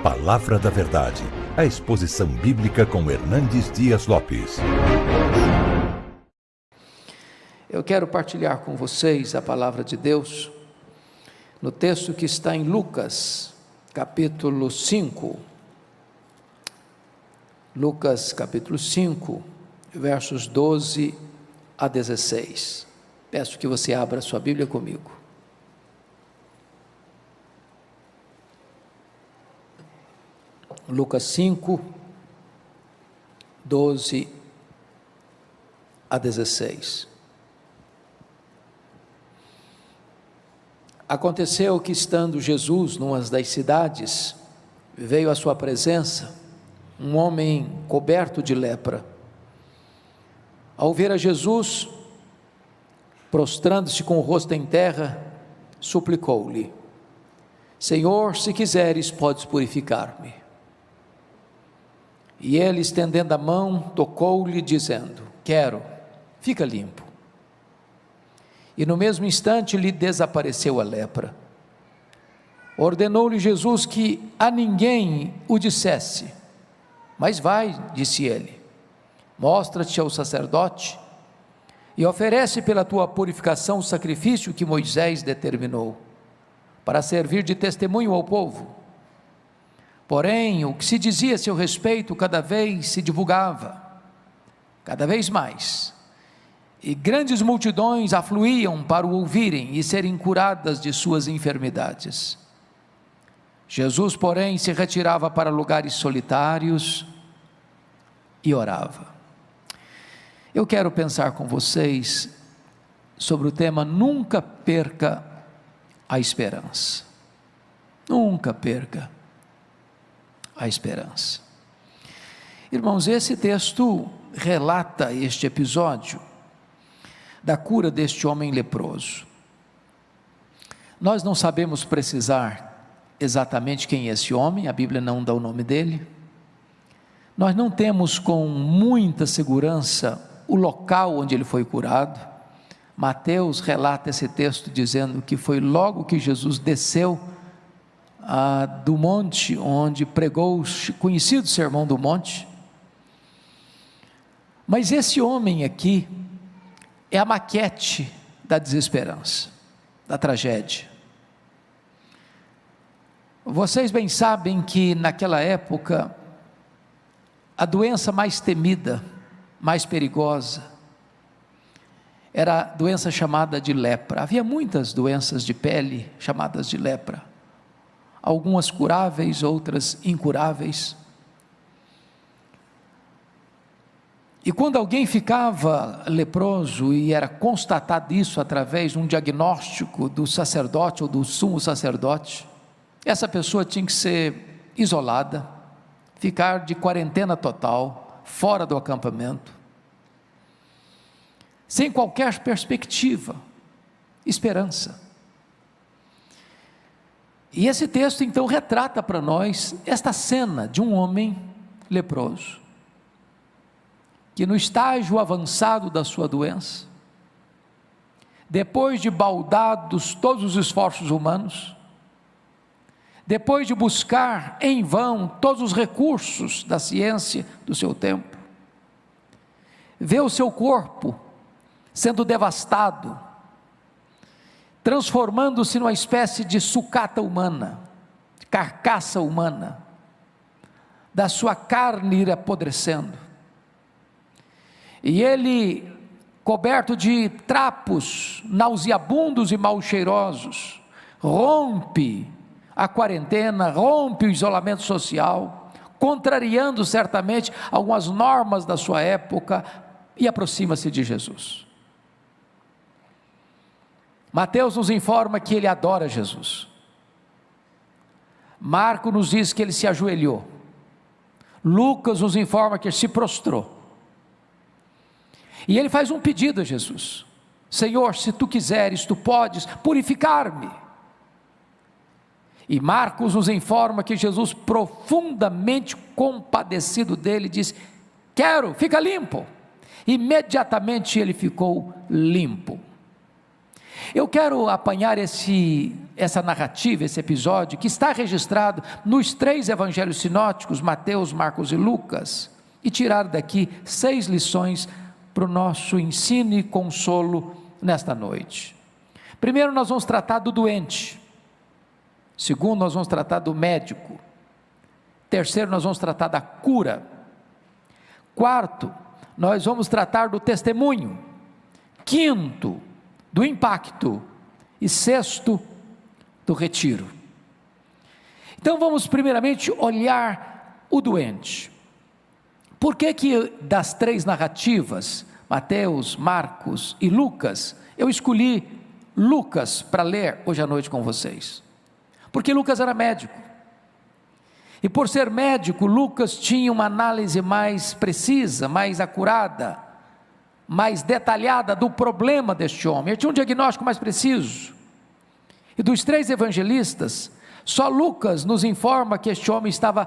Palavra da Verdade, a exposição bíblica com Hernandes Dias Lopes. Eu quero partilhar com vocês a palavra de Deus no texto que está em Lucas, capítulo 5. Lucas, capítulo 5, versos 12 a 16. Peço que você abra sua Bíblia comigo. Lucas 5, 12 a 16. Aconteceu que, estando Jesus numa das cidades, veio à sua presença um homem coberto de lepra. Ao ver a Jesus, prostrando-se com o rosto em terra, suplicou-lhe: Senhor, se quiseres, podes purificar-me. E ele, estendendo a mão, tocou-lhe, dizendo: Quero, fica limpo. E no mesmo instante lhe desapareceu a lepra. Ordenou-lhe Jesus que a ninguém o dissesse. Mas vai, disse ele, mostra-te ao sacerdote e oferece pela tua purificação o sacrifício que Moisés determinou, para servir de testemunho ao povo. Porém, o que se dizia a seu respeito cada vez se divulgava, cada vez mais, e grandes multidões afluíam para o ouvirem e serem curadas de suas enfermidades. Jesus, porém, se retirava para lugares solitários e orava. Eu quero pensar com vocês sobre o tema: nunca perca a esperança. Nunca perca a esperança. Irmãos, esse texto relata este episódio da cura deste homem leproso. Nós não sabemos precisar exatamente quem é esse homem, a Bíblia não dá o nome dele. Nós não temos com muita segurança o local onde ele foi curado. Mateus relata esse texto dizendo que foi logo que Jesus desceu do monte onde pregou o conhecido Sermão do Monte. Mas esse homem aqui é a maquete da desesperança, da tragédia. Vocês bem sabem que naquela época a doença mais temida, mais perigosa, era a doença chamada de lepra. Havia muitas doenças de pele chamadas de lepra, algumas curáveis, outras incuráveis. E quando alguém ficava leproso e era constatado isso através de um diagnóstico do sacerdote ou do sumo sacerdote, essa pessoa tinha que ser isolada, ficar de quarentena total, fora do acampamento, sem qualquer perspectiva, esperança. E esse texto então retrata para nós esta cena de um homem leproso, que no estágio avançado da sua doença, depois de baldados todos os esforços humanos, depois de buscar em vão todos os recursos da ciência do seu tempo, vê o seu corpo sendo devastado, transformando-se numa espécie de sucata humana, carcaça humana, da sua carne ir apodrecendo, e ele, coberto de trapos nauseabundos e mal cheirosos, rompe a quarentena, rompe o isolamento social, contrariando certamente algumas normas da sua época, e aproxima-se de Jesus. Mateus nos informa que ele adora Jesus. Marcos nos diz que ele se ajoelhou. Lucas nos informa que ele se prostrou. E ele faz um pedido a Jesus: Senhor, se tu quiseres, tu podes purificar-me. E Marcos nos informa que Jesus, profundamente compadecido dele, diz: quero, fica limpo. Imediatamente ele ficou limpo. eu quero apanhar essa narrativa, esse episódio, que está registrado nos 3 evangelhos sinóticos, Mateus, Marcos e Lucas, e tirar daqui 6 lições para o nosso ensino e consolo nesta noite. Primeiro, nós vamos tratar do doente. Segundo, nós vamos tratar do médico. Terceiro, nós vamos tratar da cura. Quarto, nós vamos tratar do testemunho. Quinto, do impacto. E sexto, do retiro. Então vamos primeiramente olhar o doente. Por que das 3 narrativas, Mateus, Marcos e Lucas, eu escolhi Lucas para ler hoje à noite com vocês? Porque Lucas era médico. E por ser médico, Lucas tinha uma análise mais precisa, mais acurada, mais detalhada do problema deste homem. Ele tinha um diagnóstico mais preciso. E dos 3 evangelistas, só Lucas nos informa que este homem estava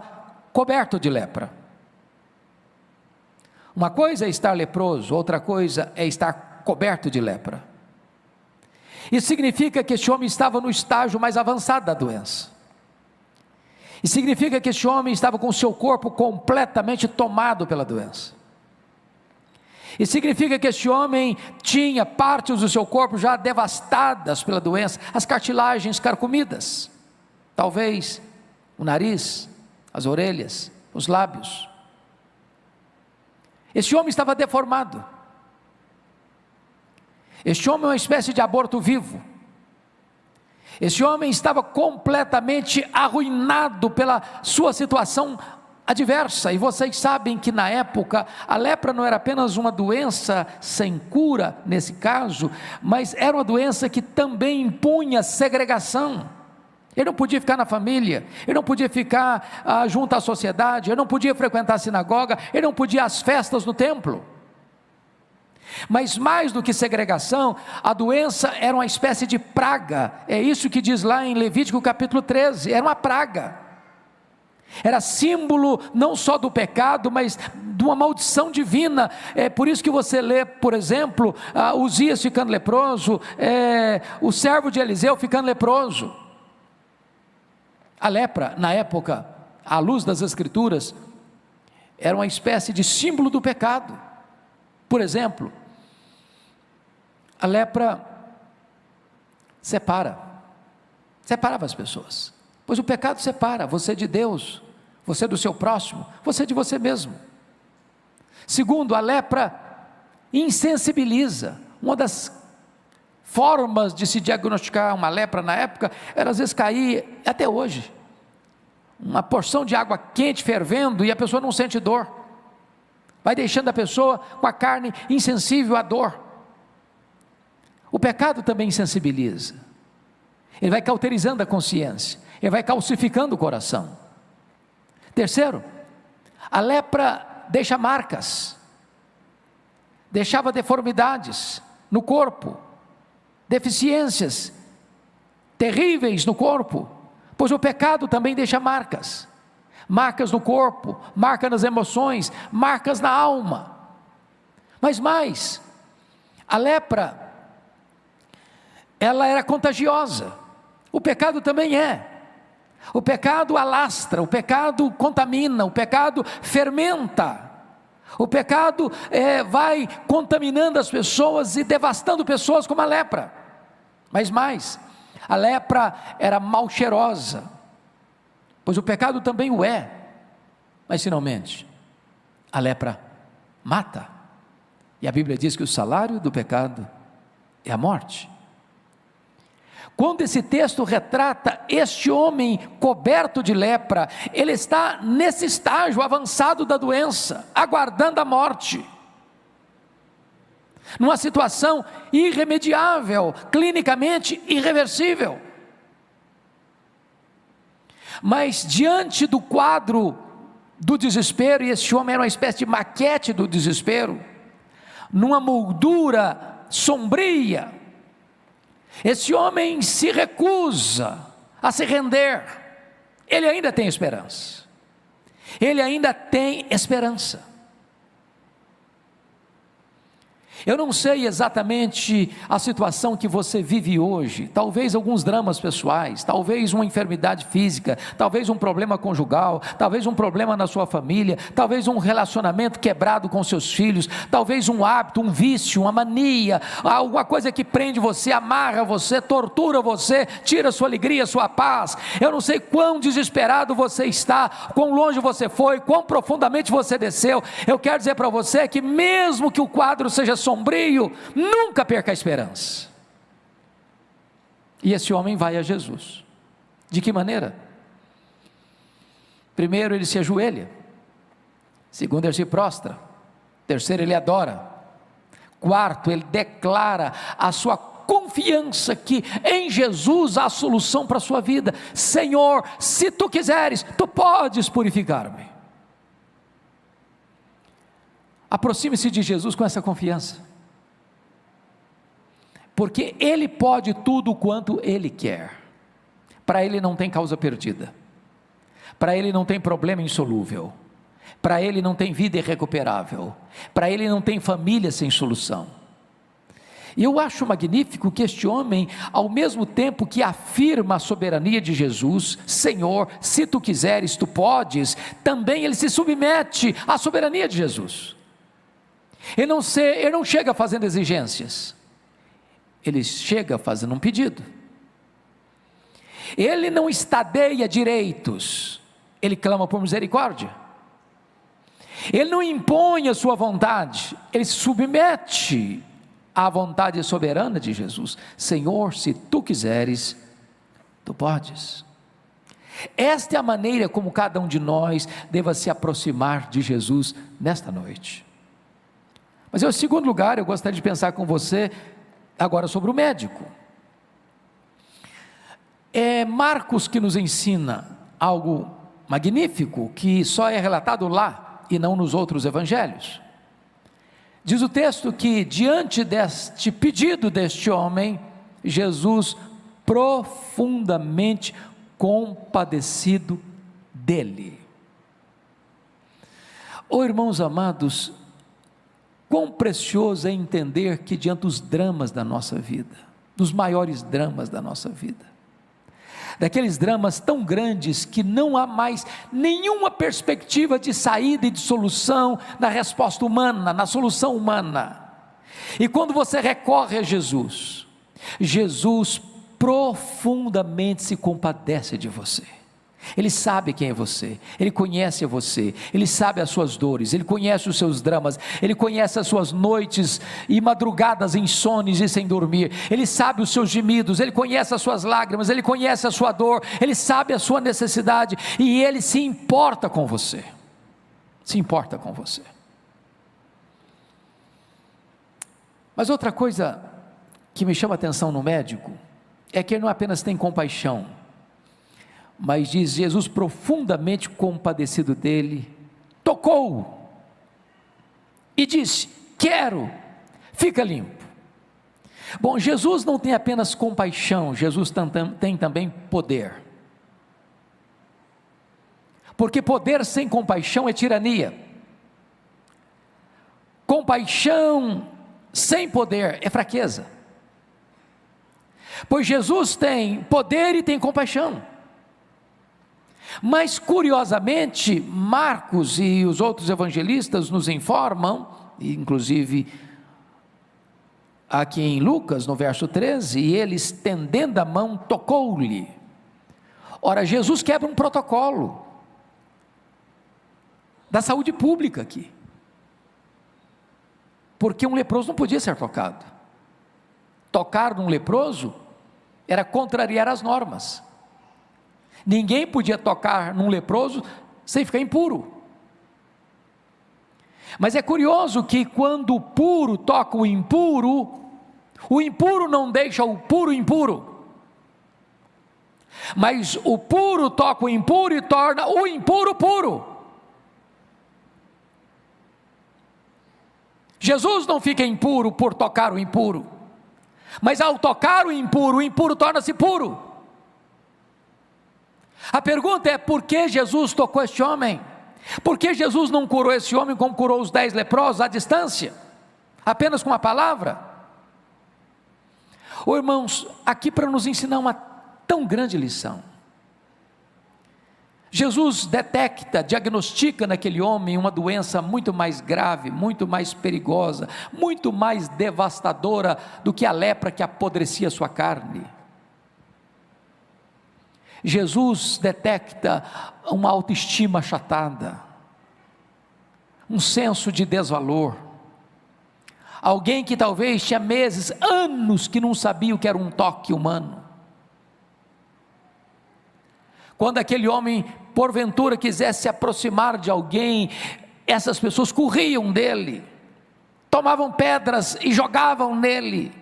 coberto de lepra. Uma coisa é estar leproso, outra coisa é estar coberto de lepra. Isso significa que este homem estava no estágio mais avançado da doença. E significa que este homem estava com o seu corpo completamente tomado pela doença. E significa que este homem tinha partes do seu corpo já devastadas pela doença, as cartilagens carcomidas, talvez o nariz, as orelhas, os lábios. Este homem estava deformado. Este homem é uma espécie de aborto vivo. Esse homem estava completamente arruinado pela sua situação adversa, e vocês sabem que na época a lepra não era apenas uma doença sem cura nesse caso, mas era uma doença que também impunha segregação. Ele não podia ficar na família, ele não podia ficar junto à sociedade, ele não podia frequentar a sinagoga, ele não podia ir às festas no templo. Mas mais do que segregação, a doença era uma espécie de praga. É isso que diz lá em Levítico capítulo 13, era uma praga. Era símbolo não só do pecado, mas de uma maldição divina. É por isso que você lê, por exemplo, Uzias ficando leproso, o servo de Eliseu ficando leproso. A lepra, na época, à luz das Escrituras, era uma espécie de símbolo do pecado. Por exemplo, a lepra separava as pessoas, pois o pecado separa você de Deus, você do seu próximo, você de você mesmo. Segundo, a lepra insensibiliza. Uma das formas de se diagnosticar uma lepra na época era às vezes cair, até hoje, uma porção de água quente fervendo e a pessoa não sente dor. Vai deixando a pessoa com a carne insensível à dor. O pecado também insensibiliza. Ele vai cauterizando a consciência, ele vai calcificando o coração. Terceiro, a lepra deixa marcas, deixava deformidades no corpo, deficiências terríveis no corpo, pois o pecado também deixa marcas. Marcas no corpo, marcas nas emoções, marcas na alma. Mas mais, a lepra, ela era contagiosa. O pecado também é. O pecado alastra, o pecado contamina, o pecado fermenta. O pecado vai contaminando as pessoas e devastando pessoas como a lepra. Mas mais, a lepra era mal cheirosa, pois o pecado também o é. Mas finalmente, a lepra mata. E a Bíblia diz que o salário do pecado é a morte. Quando esse texto retrata este homem coberto de lepra, ele está nesse estágio avançado da doença, aguardando a morte, numa situação irremediável, clinicamente irreversível. Mas diante do quadro do desespero, e esse homem era uma espécie de maquete do desespero, numa moldura sombria, esse homem se recusa a se render. Ele ainda tem esperança. Ele ainda tem esperança. Eu não sei exatamente a situação que você vive hoje, talvez alguns dramas pessoais, talvez uma enfermidade física, talvez um problema conjugal, talvez um problema na sua família, talvez um relacionamento quebrado com seus filhos, talvez um hábito, um vício, uma mania, alguma coisa que prende você, amarra você, tortura você, tira sua alegria, sua paz. Eu não sei quão desesperado você está, quão longe você foi, quão profundamente você desceu. Eu quero dizer para você que mesmo que o quadro seja sombrio, nunca perca a esperança. E esse homem vai a Jesus. De que maneira? Primeiro, ele se ajoelha. Segundo, ele se prostra. Terceiro, ele adora. Quarto, ele declara a sua confiança que em Jesus há a solução para a sua vida. Senhor, se tu quiseres, tu podes purificar-me. Aproxime-se de Jesus com essa confiança, porque Ele pode tudo quanto Ele quer. Para Ele não tem causa perdida, para Ele não tem problema insolúvel, para Ele não tem vida irrecuperável, para Ele não tem família sem solução. E eu acho magnífico que este homem, ao mesmo tempo que afirma a soberania de Jesus, Senhor, se tu quiseres, tu podes, também ele se submete à soberania de Jesus. Ele não chega fazendo exigências, ele chega fazendo um pedido. Ele não estadeia direitos, ele clama por misericórdia. Ele não impõe a sua vontade, ele se submete à vontade soberana de Jesus. Senhor, se tu quiseres, tu podes. Esta é a maneira como cada um de nós deva se aproximar de Jesus nesta noite. Mas em segundo lugar, eu gostaria de pensar com você agora sobre o médico. É Marcos que nos ensina algo magnífico, que só é relatado lá e não nos outros evangelhos. Diz o texto que diante deste pedido deste homem, Jesus profundamente compadecido dele. Oh, irmãos amados, quão precioso é entender que diante dos dramas da nossa vida, dos maiores dramas da nossa vida, daqueles dramas tão grandes que não há mais nenhuma perspectiva de saída e de solução na resposta humana, na solução humana, e quando você recorre a Jesus, Jesus profundamente se compadece de você. Ele sabe quem é você, Ele conhece você, Ele sabe as suas dores, Ele conhece os seus dramas, Ele conhece as suas noites e madrugadas insones e sem dormir, Ele sabe os seus gemidos, Ele conhece as suas lágrimas, Ele conhece a sua dor, Ele sabe a sua necessidade, e Ele se importa com você, se importa com você. Mas outra coisa que me chama a atenção no médico, é que ele não apenas tem compaixão, mas diz Jesus profundamente compadecido dele, tocou-o e disse: quero, fica limpo. Bom, Jesus não tem apenas compaixão, Jesus tem também poder, porque poder sem compaixão é tirania, compaixão sem poder é fraqueza, pois Jesus tem poder e tem compaixão. Mas curiosamente, Marcos e os outros evangelistas nos informam, inclusive aqui em Lucas, no verso 13, e ele estendendo a mão, tocou-lhe. Ora, Jesus quebra um protocolo da saúde pública aqui, porque um leproso não podia ser tocado. Tocar num leproso era contrariar as normas. Ninguém podia tocar num leproso sem ficar impuro. Mas é curioso que quando o puro toca o impuro não deixa o puro impuro, mas o puro toca o impuro e torna o impuro puro. Jesus não fica impuro por tocar o impuro, mas ao tocar o impuro torna-se puro. A pergunta é: por que Jesus tocou este homem? Por que Jesus não curou esse homem como curou os 10 leprosos à distância? apenas com a palavra? Ô irmãos, aqui para nos ensinar uma tão grande lição. Jesus detecta, diagnostica naquele homem uma doença muito mais grave, muito mais perigosa, muito mais devastadora do que a lepra que apodrecia sua carne. Jesus detecta uma autoestima achatada, um senso de desvalor, alguém que talvez tinha meses, anos que não sabia o que era um toque humano. Quando aquele homem, porventura, quisesse se aproximar de alguém, essas pessoas corriam dele, tomavam pedras e jogavam nele.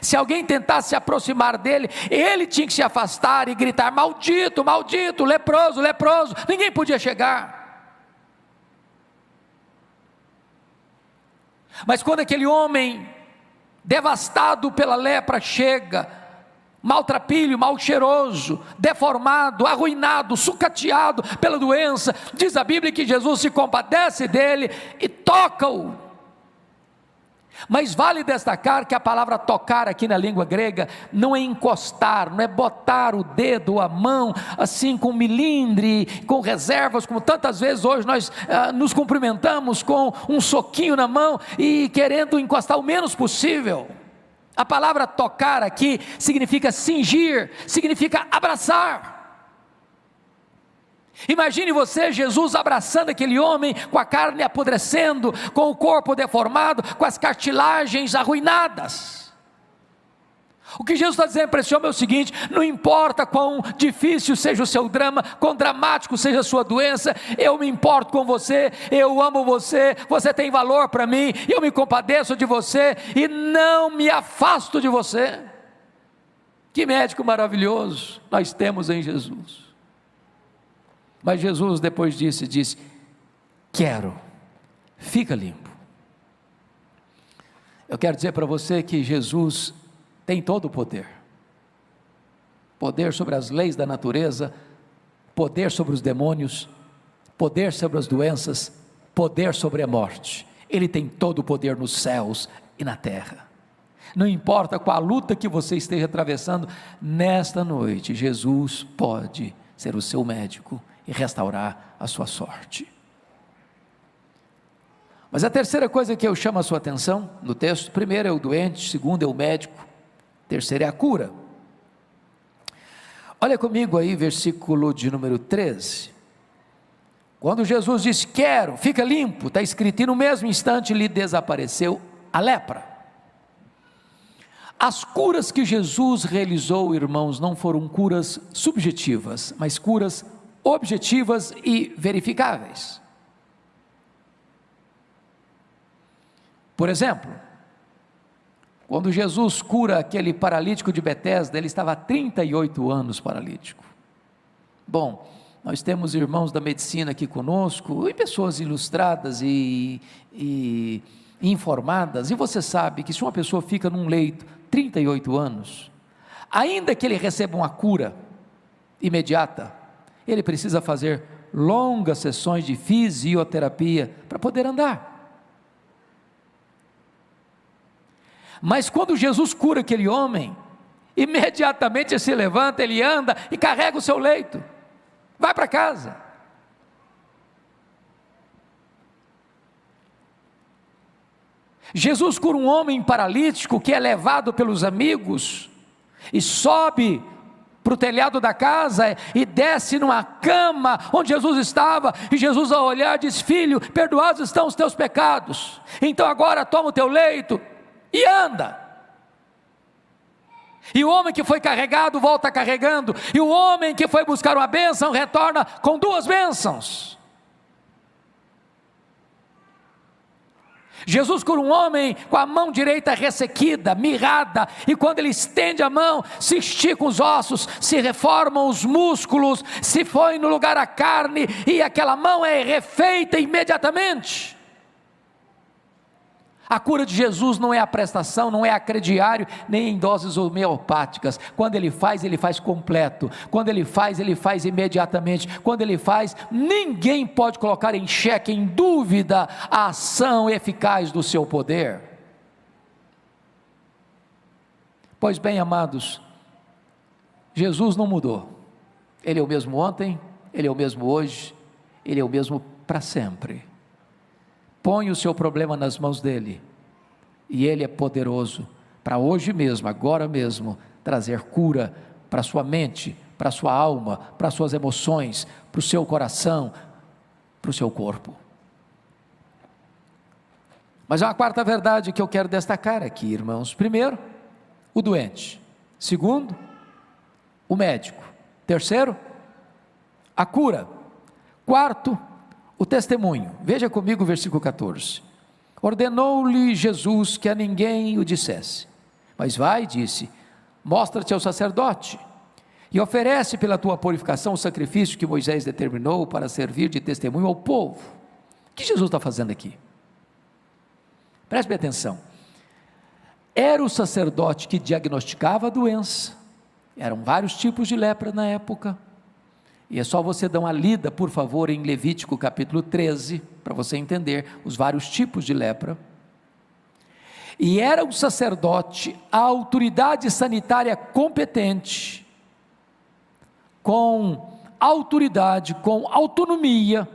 Se alguém tentasse se aproximar dele, ele tinha que se afastar e gritar: maldito, maldito, leproso, leproso. Ninguém podia chegar. Mas quando aquele homem, devastado pela lepra, chega, maltrapilho, mal cheiroso, deformado, arruinado, sucateado pela doença, diz a Bíblia que Jesus se compadece dele e toca-o. Mas vale destacar que a palavra tocar aqui na língua grega não é encostar, não é botar o dedo ou a mão assim com milindre, com reservas, como tantas vezes hoje nós nos cumprimentamos com um soquinho na mão e querendo encostar o menos possível. A palavra tocar aqui significa cingir, significa abraçar. Imagine você, Jesus abraçando aquele homem, com a carne apodrecendo, com o corpo deformado, com as cartilagens arruinadas. O que Jesus está dizendo para esse homem é o seguinte: não importa quão difícil seja o seu drama, quão dramático seja a sua doença, eu me importo com você, eu amo você, você tem valor para mim, eu me compadeço de você e não me afasto de você. Que médico maravilhoso nós temos em Jesus. Mas Jesus depois disso disse: quero, fica limpo. Eu quero dizer para você que Jesus tem todo o poder. Poder sobre as leis da natureza, poder sobre os demônios, poder sobre as doenças, poder sobre a morte. Ele tem todo o poder nos céus e na terra. Não importa qual a luta que você esteja atravessando, nesta noite, Jesus pode ser o seu médico e restaurar a sua sorte. Mas a terceira coisa que eu chamo a sua atenção no texto: primeiro é o doente, segundo é o médico, terceiro é a cura. Olha comigo aí, versículo de número 13. Quando Jesus disse: quero, fica limpo, está escrito, e no mesmo instante lhe desapareceu a lepra. As curas que Jesus realizou, irmãos, não foram curas subjetivas, mas curas objetivas e verificáveis. Por exemplo, quando Jesus cura aquele paralítico de Betesda, ele estava há 38 anos paralítico. Bom, nós temos irmãos da medicina aqui conosco, e pessoas ilustradas e informadas, e você sabe que se uma pessoa fica num leito 38 anos, ainda que ele receba uma cura imediata, ele precisa fazer longas sessões de fisioterapia para poder andar. Mas quando Jesus cura aquele homem, imediatamente ele se levanta, ele anda e carrega o seu leito, vai para casa. Jesus cura um homem paralítico que é levado pelos amigos e sobe para o telhado da casa e desce numa cama onde Jesus estava, e Jesus, ao olhar, diz: filho, perdoados estão os teus pecados, então agora toma o teu leito e anda. E o homem que foi carregado volta carregando, e o homem que foi buscar uma bênção retorna com 2 bênçãos. Jesus cura um homem com a mão direita ressequida, mirrada, e quando ele estende a mão, se esticam os ossos, se reformam os músculos, se põe no lugar a carne, e aquela mão é refeita imediatamente. A cura de Jesus não é a prestação, não é a crediário, nem em doses homeopáticas. Quando Ele faz completo. Quando Ele faz imediatamente. Quando Ele faz, ninguém pode colocar em xeque, em dúvida, a ação eficaz do seu poder. Pois bem, amados, Jesus não mudou. Ele é o mesmo ontem, Ele é o mesmo hoje, Ele é o mesmo para sempre. Põe o seu problema nas mãos dEle, e Ele é poderoso para hoje mesmo, agora mesmo, trazer cura para a sua mente, para a sua alma, para as suas emoções, para o seu coração, para o seu corpo. Mas há uma quarta verdade que eu quero destacar aqui, irmãos. Primeiro, o doente. Segundo, o médico. Terceiro, a cura. Quarto, o testemunho. Veja comigo o versículo 14. Ordenou-lhe Jesus que a ninguém o dissesse, mas vai, disse, mostra-te ao sacerdote, e oferece pela tua purificação o sacrifício que Moisés determinou para servir de testemunho ao povo. O que Jesus está fazendo aqui? Preste bem atenção. Era o sacerdote que diagnosticava a doença, eram vários tipos de lepra na época, e é só você dar uma lida, por favor, em Levítico capítulo 13, para você entender os vários tipos de lepra. E era o sacerdote, a autoridade sanitária competente, com autoridade, com autonomia,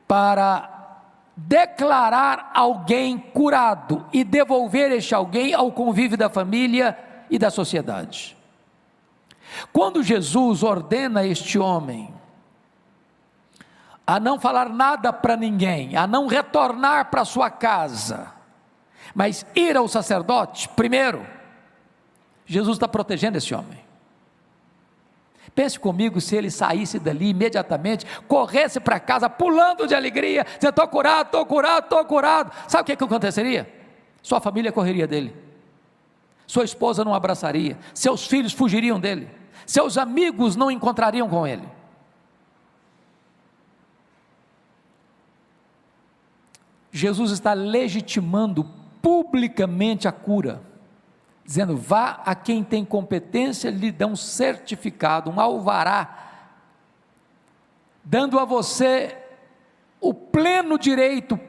para declarar alguém curado e devolver este alguém ao convívio da família e da sociedade. Quando Jesus ordena este homem a não falar nada para ninguém, a não retornar para sua casa, mas ir ao sacerdote, primeiro, Jesus está protegendo esse homem. Pense comigo se ele saísse dali imediatamente, corresse para casa pulando de alegria, dizendo, estou curado, estou curado, estou curado. Sabe o que aconteceria? Sua família correria dele, sua esposa não abraçaria, seus filhos fugiriam dele, seus amigos não encontrariam com ele. Jesus está legitimando publicamente a cura, dizendo, vá a quem tem competência, lhe dá um certificado, um alvará, dando a você o pleno direito,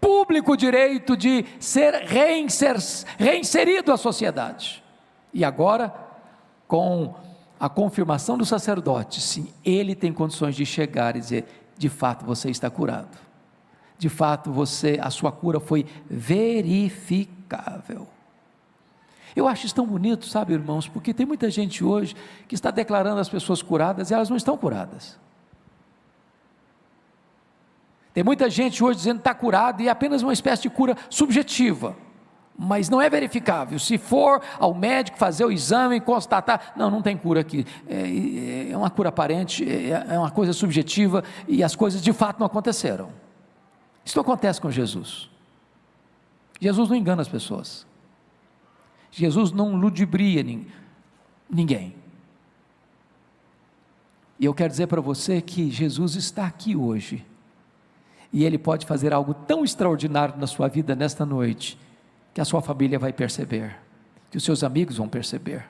público direito de ser reinserido à sociedade. E agora, com a confirmação do sacerdote, sim, ele tem condições de chegar e dizer, de fato você está curado, de fato a sua cura foi verificável. Eu acho isso tão bonito, sabe, irmãos, porque tem muita gente hoje que está declarando as pessoas curadas e elas não estão curadas. Tem muita gente hoje dizendo que está curado e é apenas uma espécie de cura subjetiva, mas não é verificável. Se for ao médico fazer o exame e constatar, não tem cura aqui, é uma cura aparente, é uma coisa subjetiva e as coisas de fato não aconteceram. Isso acontece com Jesus. Jesus não engana as pessoas. Jesus não ludibria ninguém. E eu quero dizer para você que Jesus está aqui hoje, e Ele pode fazer algo tão extraordinário na sua vida nesta noite, que a sua família vai perceber, que os seus amigos vão perceber,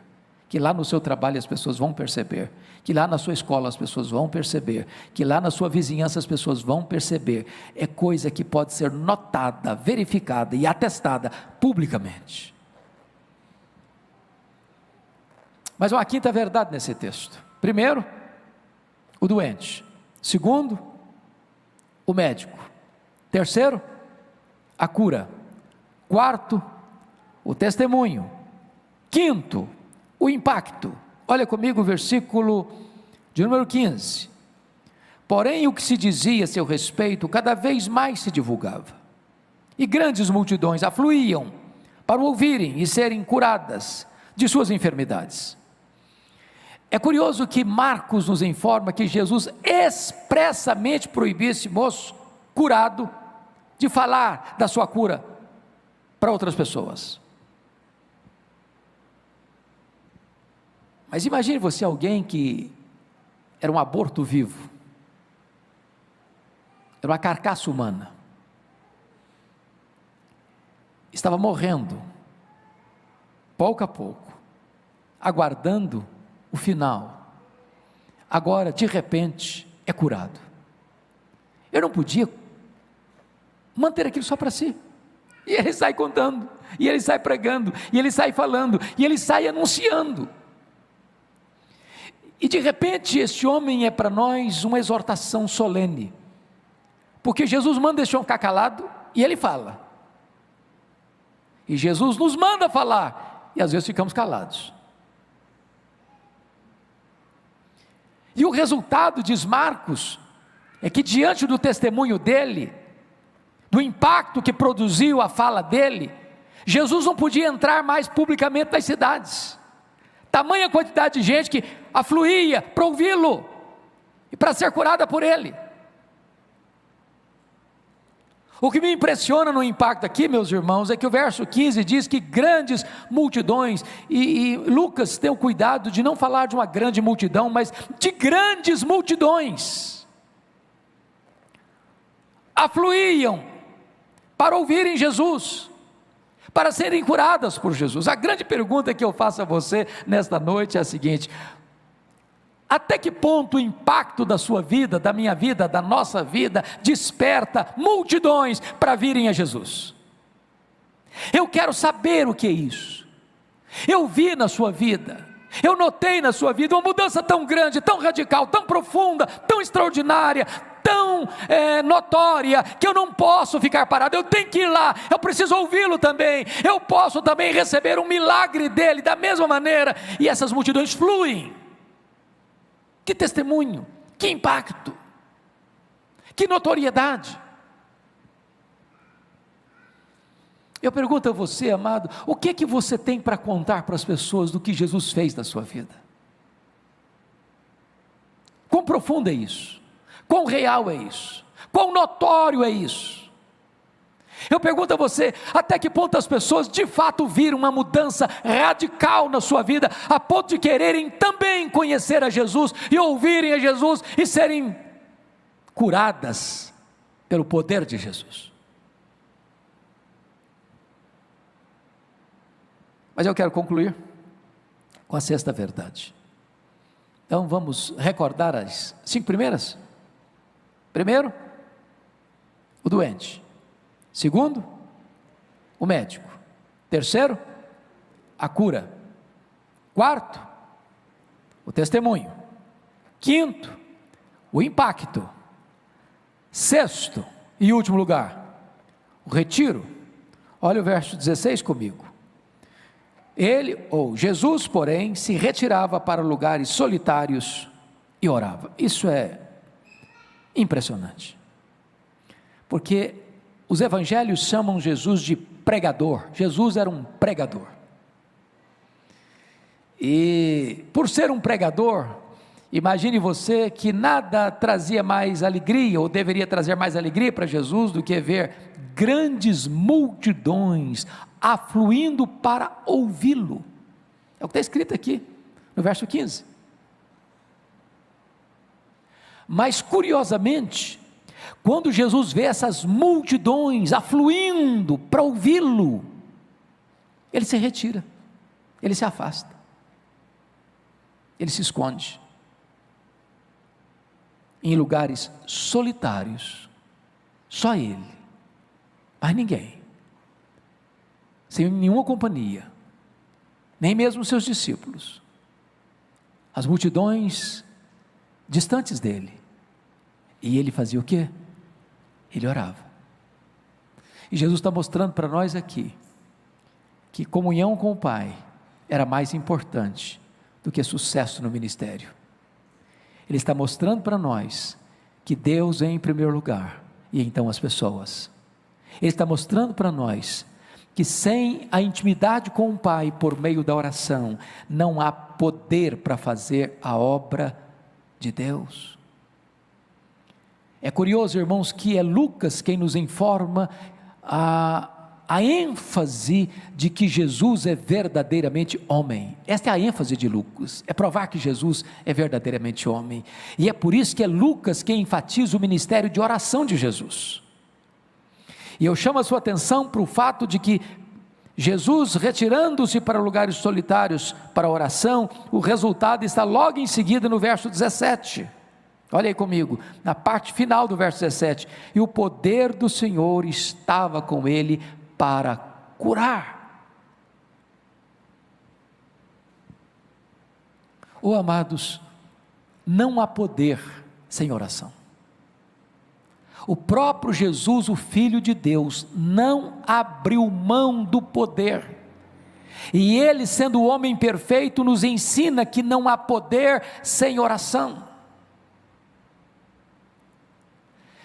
que lá no seu trabalho as pessoas vão perceber, que lá na sua escola as pessoas vão perceber, que lá na sua vizinhança as pessoas vão perceber. É coisa que pode ser notada, verificada e atestada publicamente. Mas uma quinta verdade nesse texto. Primeiro, o doente. Segundo, o médico. Terceiro, a cura. Quarto, o testemunho. Quinto, o impacto. Olha comigo o versículo de número 15. Porém, o que se dizia a seu respeito, cada vez mais se divulgava. E grandes multidões afluíam para o ouvirem e serem curadas de suas enfermidades. É curioso que Marcos nos informa que Jesus expressamente proibiu esse moço curado de falar da sua cura para outras pessoas. Mas imagine você alguém que era um aborto vivo, era uma carcaça humana, estava morrendo, pouco a pouco, aguardando o final. Agora, de repente, é curado. Eu não podia manter aquilo só para si. E ele sai contando, e ele sai pregando, e ele sai falando, e ele sai anunciando. E de repente este homem é para nós uma exortação solene, porque Jesus manda este homem ficar calado, e ele fala. E Jesus nos manda falar, e às vezes ficamos calados. E o resultado, diz Marcos, é que diante do testemunho dele, do impacto que produziu a fala dele, Jesus não podia entrar mais publicamente nas cidades. Tamanha quantidade de gente que afluía para ouvi-lo e para ser curada por ele. O que me impressiona no impacto aqui, meus irmãos, é que o verso 15 diz que grandes multidões, e Lucas tem o cuidado de não falar de uma grande multidão, mas de grandes multidões, afluíam para ouvirem Jesus, para serem curadas por Jesus. A grande pergunta que eu faço a você nesta noite é a seguinte: até que ponto o impacto da sua vida, da minha vida, da nossa vida, desperta multidões para virem a Jesus? Eu quero saber o que é isso. Eu vi na sua vida, eu notei na sua vida uma mudança tão grande, tão radical, tão profunda, tão extraordinária, tão notória, que eu não posso ficar parado, eu tenho que ir lá, eu preciso ouvi-lo também, eu posso também receber um milagre dele, da mesma maneira, e essas multidões fluem. Que testemunho, que impacto, que notoriedade. Eu pergunto a você, amado, o que é que você tem para contar para as pessoas do que Jesus fez na sua vida? Quão profundo é isso? Quão real é isso? Quão notório é isso? Eu pergunto a você, até que ponto as pessoas de fato viram uma mudança radical na sua vida, a ponto de quererem também conhecer a Jesus, e ouvirem a Jesus, e serem curadas pelo poder de Jesus? Mas eu quero concluir com a sexta verdade. Então vamos recordar as 5 primeiras? Primeiro, o doente. Segundo, o médico. Terceiro, a cura. Quarto, o testemunho. Quinto, o impacto. Sexto e último lugar, o retiro. Olha o verso 16 comigo. Jesus, porém, se retirava para lugares solitários e orava. Isso é impressionante, porque os evangelhos chamam Jesus de pregador. Jesus era um pregador, e por ser um pregador, imagine você que nada trazia mais alegria, ou deveria trazer mais alegria para Jesus, do que ver grandes multidões afluindo para ouvi-lo. É o que está escrito aqui no verso 15. Mas curiosamente, quando Jesus vê essas multidões afluindo para ouvi-lo, ele se retira, ele se afasta, ele se esconde em lugares solitários, só ele, mais ninguém, sem nenhuma companhia, nem mesmo seus discípulos, as multidões distantes dele, e ele fazia o quê? Ele orava. E Jesus está mostrando para nós aqui, que comunhão com o Pai era mais importante do que sucesso no ministério. Ele está mostrando para nós que Deus vem em primeiro lugar, e então as pessoas. Ele está mostrando para nós que sem a intimidade com o Pai, por meio da oração, não há poder para fazer a obra de Deus. É curioso, irmãos, que é Lucas quem nos informa a ênfase de que Jesus é verdadeiramente homem. Esta é a ênfase de Lucas, é provar que Jesus é verdadeiramente homem, e é por isso que é Lucas quem enfatiza o ministério de oração de Jesus. E eu chamo a sua atenção para o fato de que Jesus retirando-se para lugares solitários para a oração, o resultado está logo em seguida no verso 17. Olha aí comigo, na parte final do verso 17. E o poder do Senhor estava com ele para curar. Oh, amados, não há poder sem oração. O próprio Jesus, o Filho de Deus, não abriu mão do poder. E ele, sendo o homem perfeito, nos ensina que não há poder sem oração.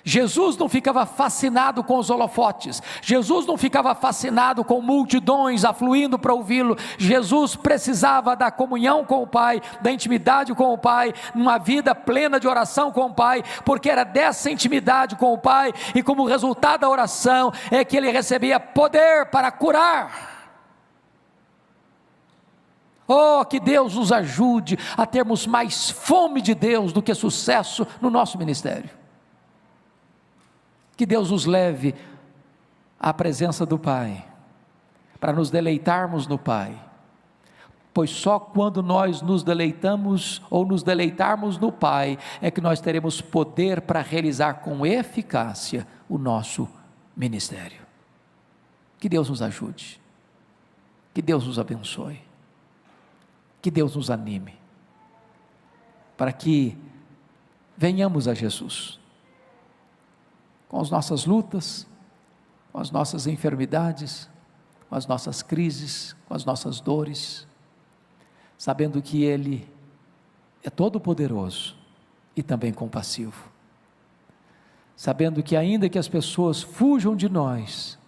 Jesus não ficava fascinado com os holofotes, Jesus não ficava fascinado com multidões afluindo para ouvi-lo. Jesus precisava da comunhão com o Pai, da intimidade com o Pai, numa vida plena de oração com o Pai, porque era dessa intimidade com o Pai, e como resultado da oração, é que ele recebia poder para curar. Oh, que Deus nos ajude a termos mais fome de Deus do que sucesso no nosso ministério. Que Deus nos leve à presença do Pai, para nos deleitarmos no Pai, pois só quando nós nos deleitamos ou nos deleitarmos no Pai, é que nós teremos poder para realizar com eficácia o nosso ministério. Que Deus nos ajude, que Deus nos abençoe, que Deus nos anime, para que venhamos a Jesus, com as nossas lutas, com as nossas enfermidades, com as nossas crises, com as nossas dores, sabendo que Ele é todo poderoso e também compassivo, sabendo que ainda que as pessoas fujam de nós,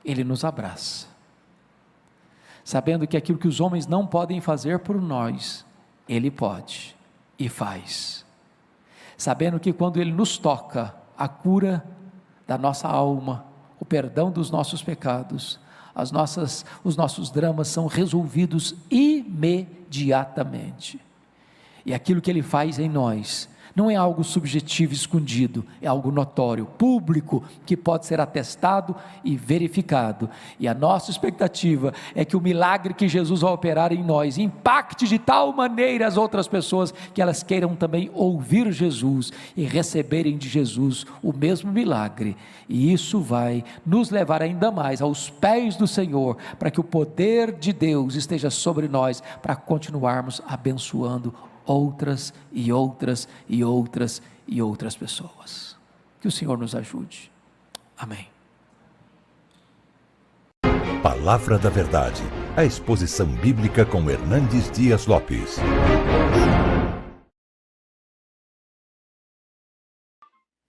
Ele nos abraça, sabendo que aquilo que os homens não podem fazer por nós, Ele pode e faz, sabendo que quando Ele nos toca, a cura da nossa alma, o perdão dos nossos pecados, os nossos dramas são resolvidos imediatamente, e aquilo que Ele faz em nós, não é algo subjetivo, escondido, é algo notório, público, que pode ser atestado e verificado, e a nossa expectativa é que o milagre que Jesus vai operar em nós, impacte de tal maneira as outras pessoas, que elas queiram também ouvir Jesus, e receberem de Jesus o mesmo milagre, e isso vai nos levar ainda mais aos pés do Senhor, para que o poder de Deus esteja sobre nós, para continuarmos abençoando outras e outras e outras e outras pessoas. Que o Senhor nos ajude. Amém. Palavra da Verdade, a exposição bíblica com Hernandes Dias Lopes.